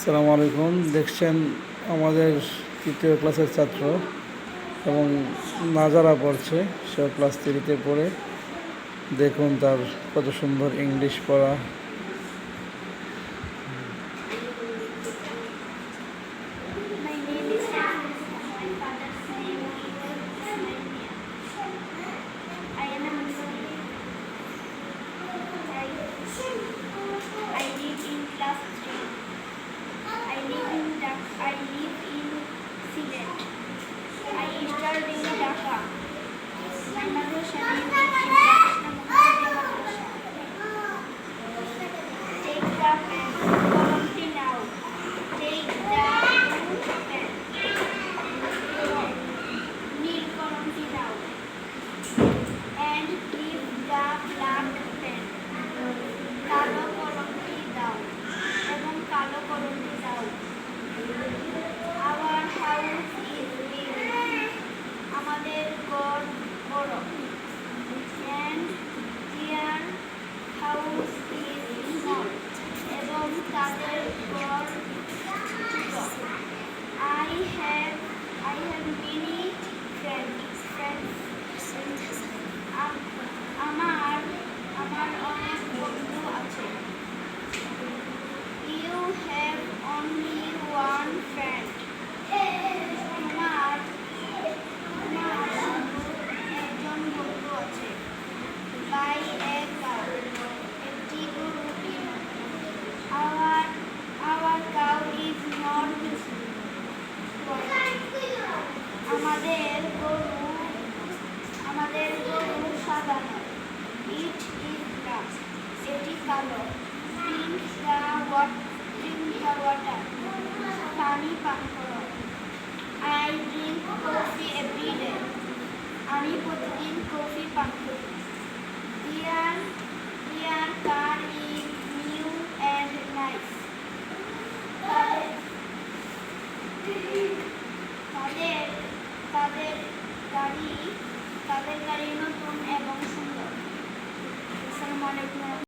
আসসালামু আলাইকুম। দেখছেন আমাদের তৃতীয় ক্লাসের ছাত্র এবং নাজারা পড়ছে, সে ক্লাস 3-তে পড়ে। দেখুন তার কত সুন্দর ইংলিশ পড়া। My name is Sam. My father's name is Ismail. I am a Muslim. I live in class 3. I live in Sylhet. I studied in Dhaka. My madrasa name is International Muhammadiyya Madrasa. Take the pen. Volunteer now. Take the pen. Kneel volunteer now. And give the black pen. কালো কলমটি দাও এবং কালো কলমটি দাও। Our house is big. আমাদের ঘর বড়। And their house is small. এবং তাদের ঘর ছোট। I have many friends. আমার অনেক বন্ধু আছে। You have only one friend. তোমার শুধু একজন বন্ধু আছে। Buy a cow. একটি গরু কিনো। Our cow is not white. আমাদের গরু সাদা নয়। It is black. এটি কালো। Drink the water. পানি পান করো। I drink coffee every day. আমি প্রতিদিন কফি পান করি। Their car is new and nice. তাদের গাড়ি নতুন এবং সুন্দর। আসসালামু আলাইকুম।